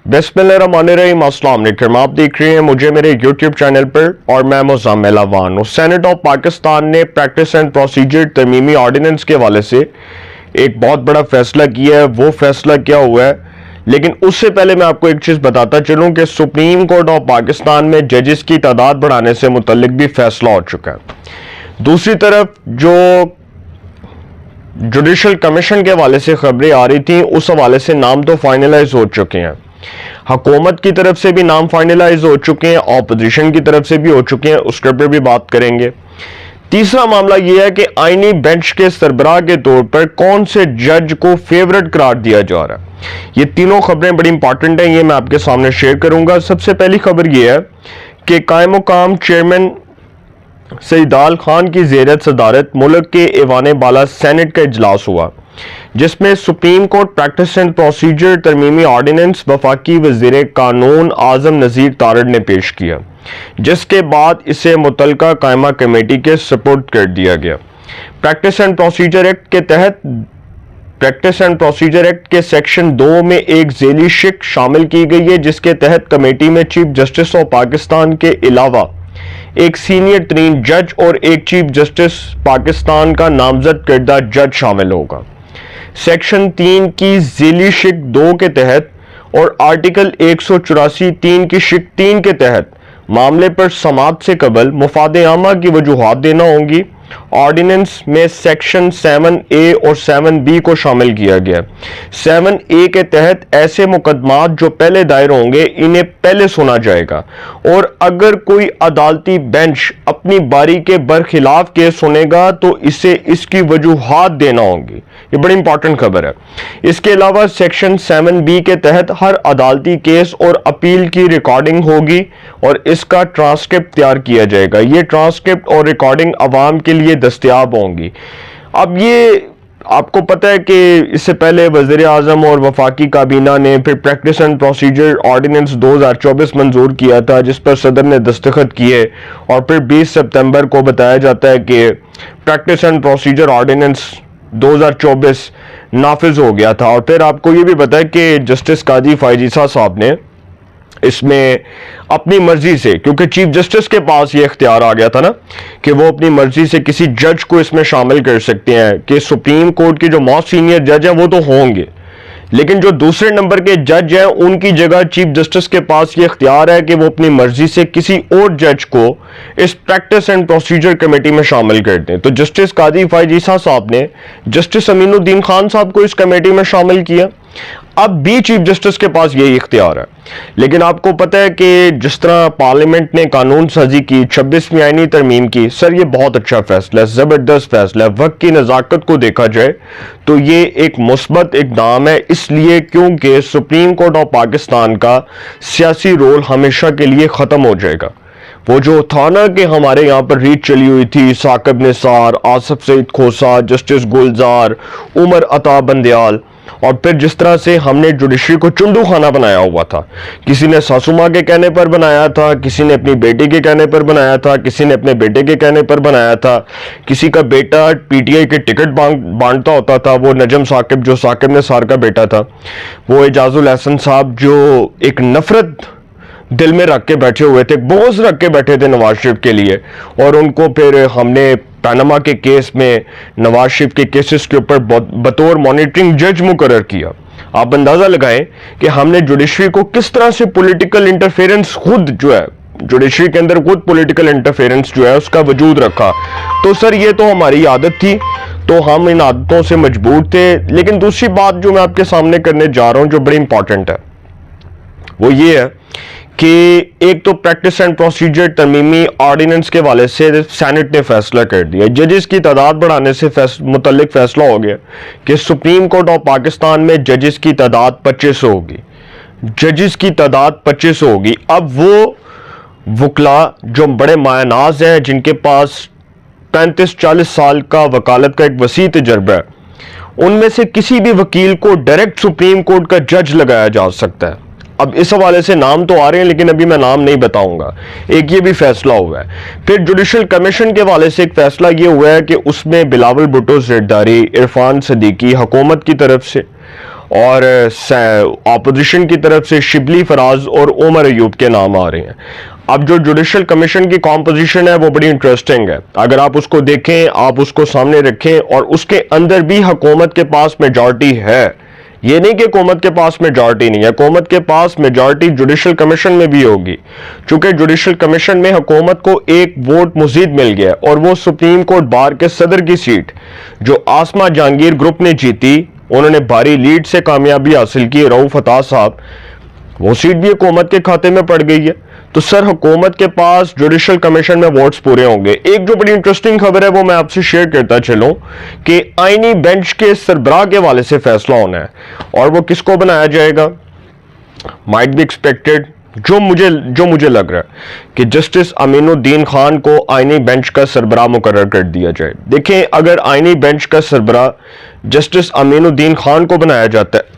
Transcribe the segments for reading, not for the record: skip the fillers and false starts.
बिस्मिल्लाहिर्रहमानिर्रहीम। अस्सलाम वालेकुम। आप देख रहे हैं मुझे मेरे यूट्यूब चैनल पर और मैं मुज़म्मिल अवान। सेनेट ऑफ पाकिस्तान ने प्रैक्टिस एंड प्रोसीजर तरमीमी ऑर्डिनेंस के हवाले से एक बहुत बड़ा फैसला किया है। वो फैसला क्या हुआ है, लेकिन उससे पहले मैं आपको एक चीज़ बताता चलूं कि सुप्रीम कोर्ट ऑफ पाकिस्तान में जजेस की तादाद बढ़ाने से मुतल्लिक भी फैसला हो चुका है। दूसरी तरफ जो जुडिशल कमीशन के हवाले से खबरें आ रही थी, उस हवाले से नाम तो फाइनलाइज हो चुके हैं। हुकूमत की तरफ से भी नाम फाइनलाइज हो चुके हैं, ऑपोजिशन की तरफ से भी हो चुके हैं, उसके पर भी बात करेंगे। तीसरा मामला यह है कि आईनी बेंच के सरबराह के तौर पर कौन से जज को फेवरेट करार दिया जा रहा है। ये तीनों खबरें बड़ी इंपॉर्टेंट हैं, ये मैं आपके सामने शेयर करूंगा। सबसे पहली खबर यह है कि कायम मुकाम चेयरमैन सईदाल खान की ज़ेरत सदारत मुल्क के ऐवान बाला सेनेट का इजलास हुआ, जिसमें supreme court practice and procedure तरमीमी ऑर्डिनेंस वफाकी वज़ीर कानून आज़म नज़ीर तारड़ ने पेश किया, जिसके बाद इसे मुतलका कायमा कमेटी के सपुर्द कर दिया गया। प्रैक्टिस एंड प्रोसीजर एक्ट के तहत प्रैक्टिस एंड प्रोसीजर एक्ट के सेक्शन 2 में एक झेली शिक शामिल की गई है, जिसके तहत कमेटी में चीफ जस्टिस ऑफ पाकिस्तान के अलावा एक सीनियर तरीन जज और एक चीफ जस्टिस पाकिस्तान का नामजद करदा जज शामिल होगा। सेक्शन 3 की झेली शिक 2 के तहत और आर्टिकल 184(3) की शिक 3 के तहत मामले पर समाअत से कबल मुफाद आमा की वजूहात देना होंगी। ऑर्डिनेंस में सेक्शन 7A और 7B को शामिल किया गया। 7A के तहत ऐसे मुकदमात जो पहले दायर होंगे इन्हें पहले सुना जाएगा, और अगर कोई अदालती बेंच अपनी बारी के बरखिलाफ केस सुनेगा तो इसे इसकी वजूहात देना होंगी। ये बड़ी इंपॉर्टेंट खबर है। इसके अलावा सेक्शन 7B के तहत हर अदालती केस और अपील की रिकॉर्डिंग होगी और इसका ट्रांसक्रिप्ट तैयार किया जाएगा। ये ट्रांसक्रिप्ट और रिकॉर्डिंग अवाम के लिए दस्तयाब होंगी। अब ये आपको पता है कि इससे पहले वज़ीर आज़म और वफाकी काबीना ने फिर प्रैक्टिस एंड प्रोसीजर ऑर्डिनेंस 2024 मंजूर किया था, जिस पर सदर ने दस्तखत किए, और फिर 20 सितंबर को बताया जाता है कि प्रैक्टिस एंड प्रोसीजर ऑर्डिनेंस 2024 नाफिज हो गया था। और फिर आपको ये भी पता है कि जस्टिस काजी फायजीसा साहब ने इसमें अपनी मर्जी से, क्योंकि चीफ जस्टिस के पास ये इख्तियार आ गया था ना कि वो अपनी मर्जी से किसी जज को इसमें शामिल कर सकते हैं, कि सुप्रीम कोर्ट के जो मोस्ट सीनियर जज हैं वो तो होंगे, लेकिन जो दूसरे नंबर के जज हैं उनकी जगह चीफ जस्टिस के पास ये इख्तियार है कि वो अपनी मर्जी से किसी और जज को इस प्रैक्टिस एंड प्रोसीजर कमेटी में शामिल कर दें। तो जस्टिस काजी फायजीसा साहब ने जस्टिस अमीनुद्दीन खान साहब को इस कमेटी में शामिल किया। अब भी चीफ जस्टिस के पास यही इख्तियार है, लेकिन आपको पता है कि जिस तरह पार्लियामेंट ने कानून साजी की, 26वीं आईनी तरमीम की, सर ये बहुत अच्छा फैसला है, जबरदस्त फैसला है। वक्त की नज़ाकत को देखा जाए तो ये एक मुस्बत इक़दाम है, इसलिए क्योंकि सुप्रीम कोर्ट ऑफ पाकिस्तान का सियासी रोल हमेशा के लिए ख़त्म हो जाएगा। वो जो था ना कि हमारे यहाँ पर रीत चली हुई थी, साकिब निसार, आसिफ सईद खोसा, जस्टिस गुलजार, उमर अता बंदयाल, और फिर जिस तरह से हमने जुडिशरी को चुंडू खाना बनाया हुआ था, किसी ने सासू माँ के कहने पर बनाया था, किसी ने अपनी बेटी के कहने पर बनाया था, किसी ने अपने बेटे के कहने पर बनाया था, किसी का बेटा पीटीआई के टिकट बांटता होता था, वो नजम साकिब जो साकिब निसार का बेटा था, वो एजाजुल एहसन साहब जो एक नफरत दिल में रख के बैठे हुए थे, बोझ रख के बैठे थे नवाज शरीफ के लिए, और उनको फिर हमने पैनामा के केस में नवाज शरीफ के केसेस के ऊपर बतौर मॉनिटरिंग जज मुकर्रर किया। आप अंदाजा लगाएं कि हमने जुडिशरी को किस तरह से पॉलिटिकल इंटरफेरेंस, खुद जो है जुडिशरी के अंदर खुद पॉलिटिकल इंटरफेरेंस जो है उसका वजूद रखा। तो सर ये तो हमारी आदत थी, तो हम इन आदतों से मजबूर थे। लेकिन दूसरी बात जो मैं आपके सामने करने जा रहा हूं, जो बड़ी इंपॉर्टेंट है, वो ये है कि एक तो प्रैक्टिस एंड प्रोसीजर तरमीमी ऑर्डिनेंस के वाले से सेनेट ने फैसला कर दिया, जजेस की तादाद बढ़ाने से मुतल्लिक फैसला हो गया कि सुप्रीम कोर्ट ऑफ पाकिस्तान में जजेस की तादाद 2500 होगी। जजेस की तादाद 2500 होगी। अब वो वकला जो बड़े मायनाज हैं, जिनके पास 35-40 साल का वकालत का एक वसी तजर्बा है, उनमें से किसी भी वकील को डायरेक्ट सुप्रीम कोर्ट का जज लगाया जा सकता है। अब इस हवाले से नाम तो आ रहे हैं, लेकिन अभी मैं नाम नहीं बताऊंगा। एक ये भी फैसला हुआ है। फिर जुडिशल कमीशन के हवाले से एक फैसला ये हुआ है कि उसमें बिलावल भुट्टो ज़रदारी, इरफान सदीकी हुकूमत की तरफ से, اور اپوزیشن کی طرف سے شبلی فراز اور عمر ایوب کے نام آ رہے ہیں. اب جو جوڈیشل کمیشن کی کمپوزیشن ہے وہ بڑی انٹرسٹنگ ہے. اگر آپ اس کو دیکھیں, آپ اس کو سامنے رکھیں, اور اس کے اندر بھی حکومت کے پاس میجارٹی ہے. یہ نہیں کہ حکومت کے پاس میجارٹی نہیں ہے, حکومت کے پاس میجارٹی جوڈیشل کمیشن میں بھی ہوگی, چونکہ جوڈیشل کمیشن میں حکومت کو ایک ووٹ مزید مل گیا, اور وہ سپریم کورٹ بار کے صدر کی سیٹ جو آسما جہانگیر گروپ نے جیتی, انہوں نے بھاری لیڈ سے کامیابی حاصل کی, رؤف عطا صاحب, وہ سیٹ بھی حکومت کے کھاتے میں پڑ گئی ہے. تو سر حکومت کے پاس جوڈیشل کمیشن میں ووٹس پورے ہوں گے. ایک جو بڑی انٹرسٹنگ خبر ہے وہ میں آپ سے شیئر کرتا چلوں کہ آئینی بینچ کے سربراہ کے حوالے سے فیصلہ ہونا ہے, اور وہ کس کو بنایا جائے گا. مائٹ بی ایکسپیکٹڈ, جو مجھے لگ رہا ہے کہ جسٹس امین الدین خان کو آئینی بینچ کا سربراہ مقرر کر دیا جائے. دیکھیں, اگر آئینی بینچ کا سربراہ جسٹس امین الدین خان کو بنایا جاتا ہے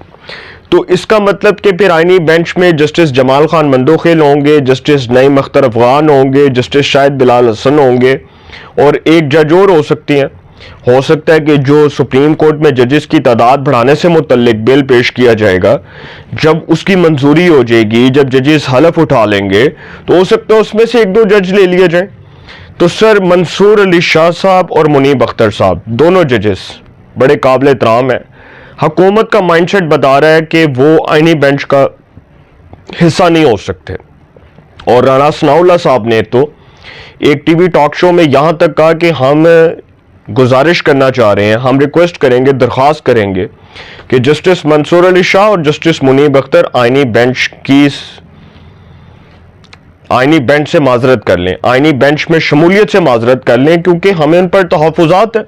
تو اس کا مطلب کہ پھر آئینی بینچ میں جسٹس جمال خان مندوخیل ہوں گے, جسٹس نعیم اختر افغان ہوں گے, جسٹس شاہد بلال حسن ہوں گے, اور ایک جج اور ہو سکتی ہیں. ہو سکتا ہے کہ جو سپریم کورٹ میں ججز کی تعداد بڑھانے سے متعلق بل پیش کیا جائے گا, جب اس کی منظوری ہو جائے گی, جب ججز حلف اٹھا لیں گے, تو ہو سکتا ہے اس میں سے ایک دو جج لے لیے جائیں. تو سر منصور علی شاہ صاحب اور منیب اختر صاحب دونوں ججز بڑے قابل احترام ہیں. حکومت کا مائنڈ سیٹ بتا رہا ہے کہ وہ آئینی بینچ کا حصہ نہیں ہو سکتے, اور رانا ثناء اللہ صاحب نے تو ایک ٹی وی ٹاک شو میں یہاں تک کہا کہ ہم گزارش کرنا چاہ رہے ہیں, ہم ریکویسٹ کریں گے, درخواست کریں گے کہ جسٹس منصور علی شاہ اور جسٹس منیب اختر آئینی بینچ سے معذرت کر لیں, آئینی بینچ میں شمولیت سے معذرت کر لیں, کیونکہ ہمیں ان پر تحفظات ہیں.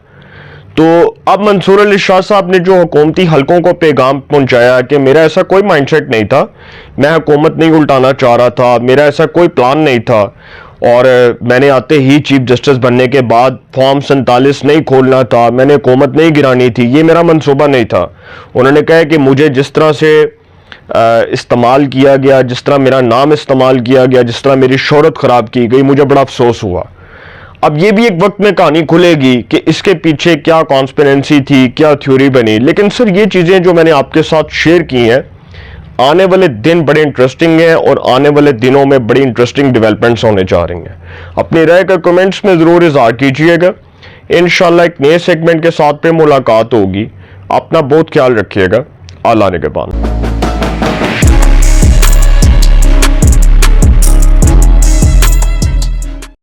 تو اب منصور علی شاہ صاحب نے جو حکومتی حلقوں کو پیغام پہنچایا کہ میرا ایسا کوئی مائنڈ سیٹ نہیں تھا, میں حکومت نہیں الٹانا چاہ رہا تھا, میرا ایسا کوئی پلان نہیں تھا, اور میں نے آتے ہی چیف جسٹس بننے کے بعد فارم 47 نہیں کھولنا تھا, میں نے حکومت نہیں گرانی تھی, یہ میرا منصوبہ نہیں تھا. انہوں نے کہا کہ مجھے جس طرح سے استعمال کیا گیا, جس طرح میرا نام استعمال کیا گیا, جس طرح میری شہرت خراب کی گئی, مجھے بڑا افسوس ہوا. اب یہ بھی ایک وقت میں کہانی کھلے گی کہ اس کے پیچھے کیا کانسپیرنسی تھی, کیا تھیوری بنی. لیکن سر یہ چیزیں جو میں نے آپ کے ساتھ شیئر کی ہیں, آنے والے دن بڑے انٹرسٹنگ ہیں, اور آنے والے دنوں میں بڑی انٹرسٹنگ ڈیولپمنٹس ہونے جا رہی ہیں. اپنی رائے کا کمنٹس میں ضرور اظہار کیجئے گا. انشاءاللہ ایک نئے سیگمنٹ کے ساتھ پہ ملاقات ہوگی. اپنا بہت خیال رکھیے گا. اللہ نگہبان.